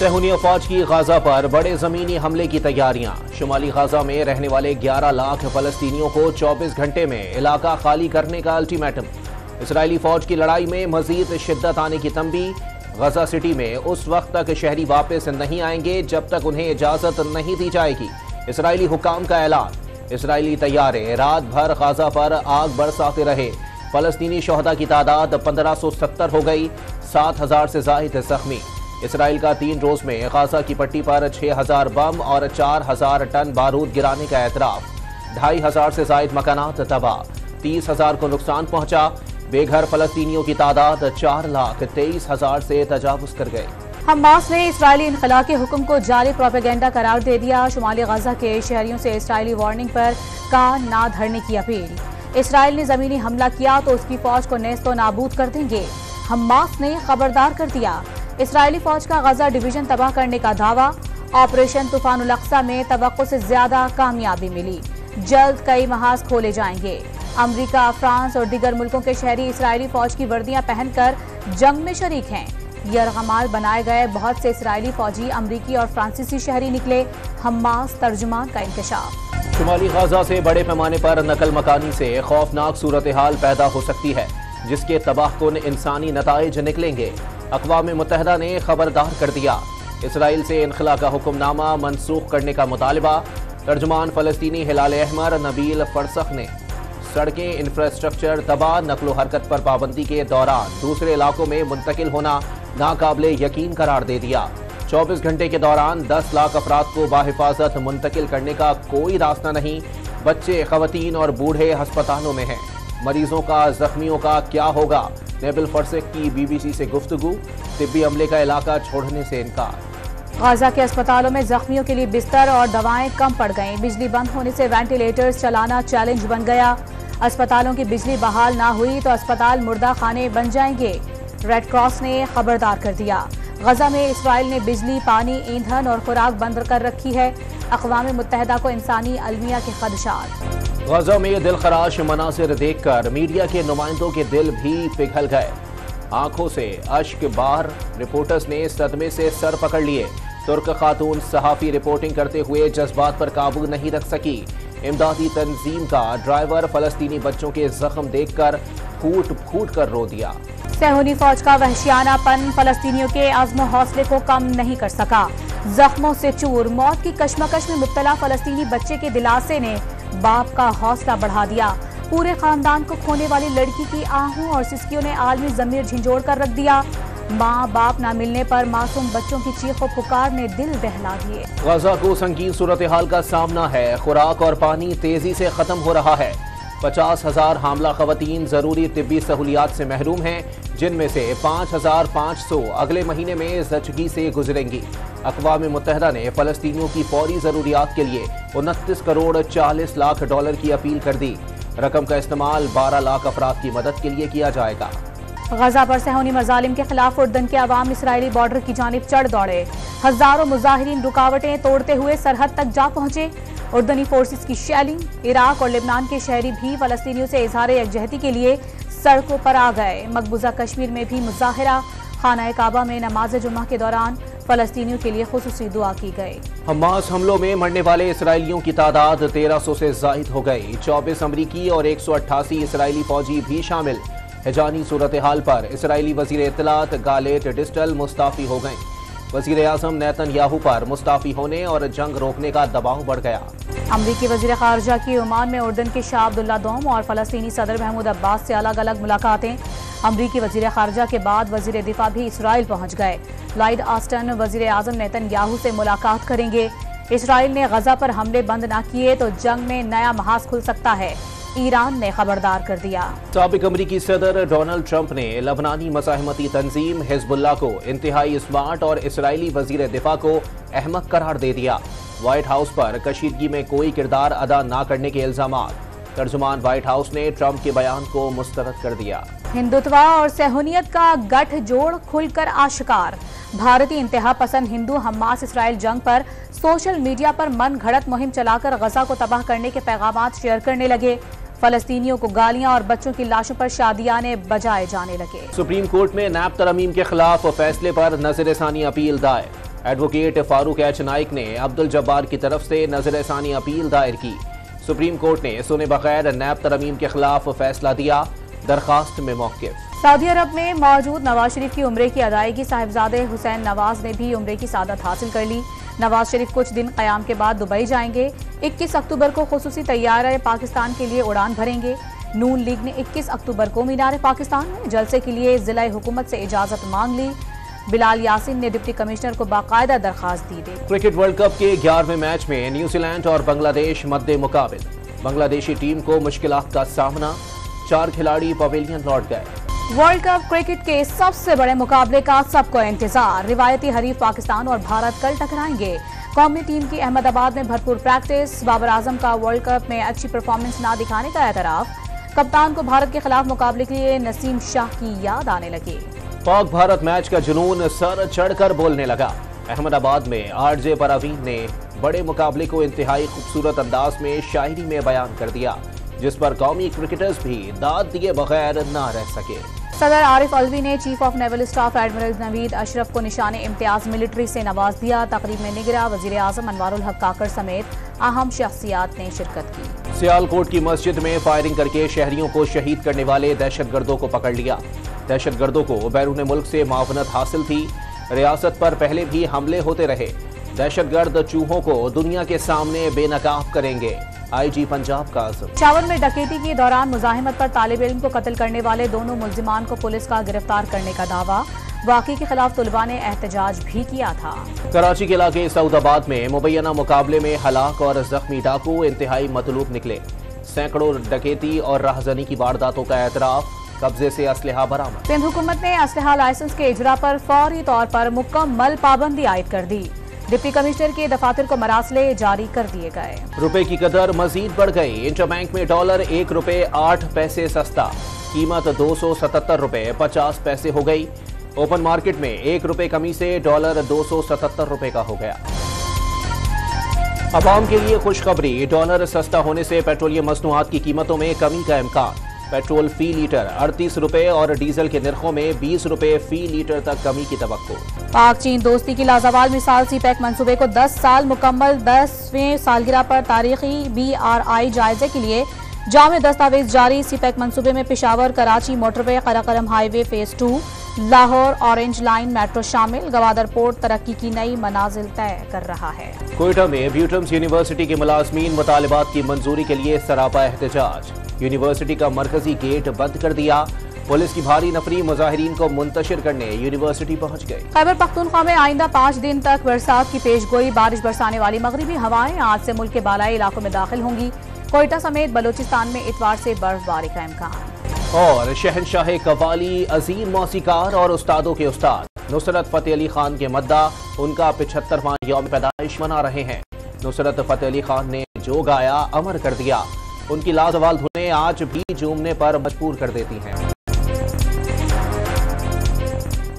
صہیونی فوج کی غزہ پر بڑے زمینی حملے کی تیاریاں۔ شمالی غزہ میں رہنے والے 11 لاکھ فلسطینیوں کو 24 گھنٹے میں علاقہ خالی کرنے کا الٹیمیٹم۔ اسرائیلی فوج کی لڑائی میں مزید شدت آنے کی تنبیہ۔ غزہ سٹی میں اس وقت تک شہری واپس نہیں آئیں گے جب تک انہیں اجازت نہیں دی جائے گی۔ اسرائیلی حکام کا اعلان۔ اسرائیلی طیارے رات بھر غزہ پر آگ برساتے رہے۔ فلسطینی شہداء کی تعداد 1570 ہو گئی، 7000 سے زائد زخمی۔ اسرائیل کا 3 روز میں غزہ کی پٹی پر 6000 بم اور 4000 ٹن بارود گرانے کا اعتراف۔ 2500 سے زائد مکانات تباہ، 30,000 کو نقصان پہنچا۔ بے گھر فلسطینیوں کی تعداد 4,23,000 سے تجاوز کر گئے۔ حماس نے اسرائیلی انخلا کے حکم کو جعلی پروپیگنڈا قرار دے دیا۔ شمالی غزہ کے شہریوں سے اسرائیلی وارننگ پر کان نہ دھرنے کی اپیل۔ اسرائیل نے زمینی حملہ کیا تو اس کی فوج کو نیست و نابود کر دیں گے، حماس نے خبردار کر دیا۔ اسرائیلی فوج کا غزہ ڈویژن تباہ کرنے کا دعویٰ۔ آپریشن طوفان الاقصی میں توقع سے زیادہ کامیابی ملی، جلد کئی محاذ کھولے جائیں گے۔ امریکہ، فرانس اور دیگر ملکوں کے شہری اسرائیلی فوج کی وردیاں پہن کر جنگ میں شریک ہیں۔ یرغمال بنائے گئے بہت سے اسرائیلی فوجی امریکی اور فرانسیسی شہری نکلے، حماس ترجمان کا انکشاف۔ شمالی غزہ سے بڑے پیمانے پر نقل مکانی سے خوفناک صورتحال پیدا ہو سکتی ہے، جس کے تباہ کن انسانی نتائج نکلیں گے۔ اقوام متحدہ نے خبردار کر دیا۔ اسرائیل سے انخلا کا حکم نامہ منسوخ کرنے کا مطالبہ۔ ترجمان فلسطینی ہلال احمر نبیل فرسخ نے سڑکیں، انفراسٹرکچر تباہ، نقل و حرکت پر پابندی کے دوران دوسرے علاقوں میں منتقل ہونا ناقابل یقین قرار دے دیا۔ 24 گھنٹے کے دوران 10 لاکھ افراد کو باحفاظت منتقل کرنے کا کوئی راستہ نہیں۔ بچے، خواتین اور بوڑھے ہسپتالوں میں ہیں۔ مریضوں کا، زخمیوں کا کیا ہوگا؟ نیبل فرسخ کی BBC سے گفتگو۔ طبی عملے کا علاقہ چھوڑنے سے انکار۔ غزہ کے اسپتالوں میں زخمیوں کے لیے بستر اور دوائیں کم پڑ گئیں۔ بجلی بند ہونے سے وینٹیلیٹرز چلانا چیلنج بن گیا۔ اسپتالوں کی بجلی بحال نہ ہوئی تو اسپتال مردہ خانے بن جائیں گے، ریڈ کراس نے خبردار کر دیا۔ غزہ میں اسرائیل نے بجلی، پانی، ایندھن اور خوراک بند کر رکھی ہے۔ اقوام متحدہ کو انسانی المیہ کے خدشات۔ غزہ میں دلخراش مناظر دیکھ کر میڈیا کے نمائندوں کے دل بھی پگھل گئے، آنکھوں سے اشک باہر۔ رپورٹرز نے صدمے سے سر پکڑ لیے۔ ترک خاتون صحافی رپورٹنگ کرتے ہوئے جذبات پر قابو نہیں رکھ سکی۔ امدادی تنظیم کا ڈرائیور فلسطینی بچوں کے زخم دیکھ کر پھوٹ پھوٹ کر رو دیا۔ صہیونی فوج کا وحشیانہ پن فلسطینیوں کے عزم و حوصلے کو کم نہیں کر سکا۔ زخموں سے چور، موت کی کشمکش میں مبتلا فلسطینی بچے کے دلاسے نے باپ کا حوصلہ بڑھا دیا۔ پورے خاندان کو کھونے والی لڑکی کی آہوں اور سسکیوں نے عالمی ضمیر جھنجھوڑ کر رکھ دیا۔ ماں باپ نہ ملنے پر معصوم بچوں کی چیخ و پکار نے دل دہلا دیے۔ غزہ کو سنگین صورتحال کا سامنا ہے۔ خوراک اور پانی تیزی سے ختم ہو رہا ہے۔ 50,000 حاملہ خواتین ضروری طبی سہولیات سے محروم ہیں، جن میں سے 5,500 اگلے مہینے میں زچگی سے گزریں گی۔ اقوام متحدہ نے فلسطینیوں کی فوری ضروریات کے لیے 29 کروڑ 40 لاکھ ڈالر کی اپیل کر دی۔ رقم کا استعمال 12 لاکھ افراد کی مدد کے لیے کیا جائے گا۔ غزہ پر صہیونی مظالم کے خلاف اردن کے عوام اسرائیلی بارڈر کی جانب چڑھ دوڑے۔ ہزاروں مظاہرین رکاوٹیں توڑتے ہوئے سرحد تک جا پہنچے۔ اردنی فورسز کی شیلنگ۔ عراق اور لبنان کے شہری بھی فلسطینیوں سے اظہار یکجہتی کے لیے سڑکوں پر آ گئے۔ مقبوضہ کشمیر میں بھی مظاہرہ۔ خانہ کعبہ میں نماز جمعہ کے دوران فلسطینیوں کے لیے خصوصی دعا کی گئی۔ حماس حملوں میں مرنے والے اسرائیلیوں کی تعداد 1300 سے زائد ہو گئی۔ 24 امریکی اور 188 اسرائیلی فوجی بھی شامل۔ ہجانی صورتحال پر اسرائیلی وزیر اطلاعات گالیٹ ڈسٹل مستعفی ہو گئیں۔ وزیر اعظم نیتن یاہو پر مستعفی ہونے اور جنگ روکنے کا دباؤ بڑھ گیا۔ امریکی وزیر خارجہ کی عمان میں اردن کے شاہ عبداللہ دوم اور فلسطینی صدر محمود عباس سے الگ الگ ملاقاتیں۔ امریکی وزیر خارجہ کے بعد وزیر دفاع بھی اسرائیل پہنچ گئے۔ لائیڈ آسٹن وزیر اعظم نیتن یاہو سے ملاقات کریں گے۔ اسرائیل نے غزہ پر حملے بند نہ کیے تو جنگ میں نیا محاذ کھل سکتا ہے، ایران نے خبردار کر دیا۔ سابق امریکی صدر ڈونلڈ ٹرمپ نے لبنانی مزاحمتی تنظیم حزب اللہ کو انتہائی اسمارٹ اور اسرائیلی وزیر دفاع کو احمق قرار دے دیا۔ وائٹ ہاؤس پر کشیدگی میں کوئی کردار ادا نہ کرنے کے الزامات۔ ترجمان وائٹ ہاؤس نے ٹرمپ کے بیان کو مسترد کر دیا۔ ہندوتوا اور صہیونیت کا گٹھ جوڑ کھل کر آشکار۔ بھارتی انتہا پسند ہندو حماس اسرائیل جنگ پر سوشل میڈیا پر من گھڑت مہم چلا کر غزہ کو تباہ کرنے کے پیغامات شیئر کرنے لگے۔ فلسطینیوں کو گالیاں اور بچوں کی لاشوں پر شادیانے بجائے جانے لگے۔ سپریم کورٹ میں نیب ترمیم کے خلاف فیصلے پر نظر ثانی اپیل دائر۔ ایڈوکیٹ فاروق ایچ نائک نے عبدل جبار کی طرف سے نظر ثانی اپیل دائر کی۔ سپریم کورٹ نے سنے بغیر نیب ترمیم کے خلاف فیصلہ دیا، درخواست میں موقف۔ سعودی عرب میں موجود نواز شریف کی عمرے کی ادائیگی صاحبزادے حسین نواز نے بھی عمرے کی سعادت حاصل کر لی۔ نواز شریف کچھ دن قیام کے بعد دبئی جائیں گے۔ 21 اکتوبر کو خصوصی طیارہ پاکستان کے لیے اڑان بھریں گے۔ نون لیگ نے 21 اکتوبر کو مینار پاکستان میں جلسے کے لیے ضلع حکومت سے اجازت مانگ لی۔ بلال یاسین نے ڈپٹی کمشنر کو باقاعدہ درخواست دی تھی۔ کرکٹ ورلڈ کپ کے 11ویں میچ میں نیوزی لینڈ اور بنگلہ دیش مد مقابل۔ بنگلہ دیشی ٹیم کو مشکلات کا سامنا، 4 کھلاڑی پویلین لوٹ گئے۔ ورلڈ کپ کرکٹ کے سب سے بڑے مقابلے کا سب کو انتظار۔ روایتی حریف پاکستان اور بھارت کل ٹکرائیں گے۔ قومی ٹیم کی احمد آباد میں بھرپور پریکٹس۔ بابر اعظم کا ورلڈ کپ میں اچھی پرفارمنس نہ دکھانے کا اعتراف۔ کپتان کو بھارت کے خلاف مقابلے کے لیے نسیم شاہ کی یاد آنے لگی۔ پاک بھارت میچ کا جنون سر چڑھ کر بولنے لگا۔ احمد آباد میں آر جے پروین نے بڑے مقابلے کو انتہائی خوبصورت انداز میں شاعری میں بیان کر دیا، جس پر قومی کرکٹرز بھی داد دیے بغیر نہ رہ سکے۔ صدر عارف علوی نے chief of naval staff admiral Naveed Ashraf کو نشان امتیاز ملٹری سے نواز دیا۔ تقریب میں نگراں وزیر اعظم انوار الحق کاکڑ سمیت اہم شخصیات نے شرکت کی۔ سیالکوٹ کی مسجد میں فائرنگ کر کے شہریوں کو شہید کرنے والے دہشت گردوں کو پکڑ لیا۔ دہشت گردوں کو بیرون ملک سے معاونت حاصل تھی۔ ریاست پر پہلے بھی حملے ہوتے رہے۔ دہشت گرد چوہوں کو دنیا کے سامنے بے نقاب کریں گے، آئی جی پنجاب کا عزم۔ پشاور میں ڈکیتی کے دوران مزاحمت پر طالب علم کو قتل کرنے والے دونوں ملزمان کو پولیس کا گرفتار کرنے کا دعویٰ۔ واقعے کے خلاف طلباء نے احتجاج بھی کیا تھا۔ کراچی کے علاقے سعود آباد میں مبینہ مقابلے میں ہلاک اور زخمی ڈاکو انتہائی مطلوب نکلے۔ سینکڑوں ڈکیتی اور راہزنی کی وارداتوں کا اعتراف، قبضے سے اسلحہ برآمد۔ سندھ حکومت نے اسلحہ لائسنس کے اجرا پر فوری طور پر مکمل پابندی عائد کر دی۔ ڈپٹی کمشنر کے دفاتر کو مراسلے جاری کر دیے گئے۔ روپے کی قدر مزید بڑھ گئی۔ انٹر بینک میں ڈالر 1 روپے 8 پیسے سستا، قیمت 277 روپے 50 پیسے ہو گئی۔ اوپن مارکیٹ میں 1 روپے کمی سے ڈالر 277 روپے کا ہو گیا۔ عوام کے لیے خوشخبری، ڈالر سستا ہونے سے پیٹرولیم مصنوعات کی قیمتوں میں کمی کا امکان۔ پیٹرول فی لیٹر 38 روپے اور ڈیزل کے نرخوں میں 20 روپے فی لیٹر تک کمی کی توقع۔ پاک چین دوستی کی لازوال مثال سی پیک منصوبے کو 10 سال مکمل۔ 10ویں سالگرہ پر تاریخی BRI جائزے کے لیے جامع دستاویز جاری۔ سی پیک منصوبے میں Peshawar Karachi motorway, Karakoram highway phase 2، Lahore orange line metro شامل۔ گوادر پورٹ ترقی کی نئی منازل طے کر رہا ہے۔ کوئٹہ میں بیوٹمز یونیورسٹی کے ملازمین مطالبات کی منظوری کے لیے سراپا احتجاج۔ یونیورسٹی کا مرکزی گیٹ بند کر دیا۔ پولیس کی بھاری نفری مظاہرین کو منتشر کرنے یونیورسٹی پہنچ گئی۔ خیبر پختونخوا میں آئندہ 5 دن تک برسات کی پیش گوئی۔ بارش برسانے والی مغربی ہوائیں آج سے ملک کے بالائی علاقوں میں داخل ہوں گی۔ کوئٹہ سمیت بلوچستان میں اتوار سے برف باری کا امکان۔ اور شہنشاہ قوالی، عظیم موسیقار اور استادوں کے استاد نصرت فتح علی خان کے مداح ان کا 75واں یوم پیدائش منا رہے ہیں۔ نصرت فتح علی خان نے جو گایا امر کر دیا۔ ان کی لازوال دھنیں آج بھی جھومنے پر مجبور کر دیتی ہیں۔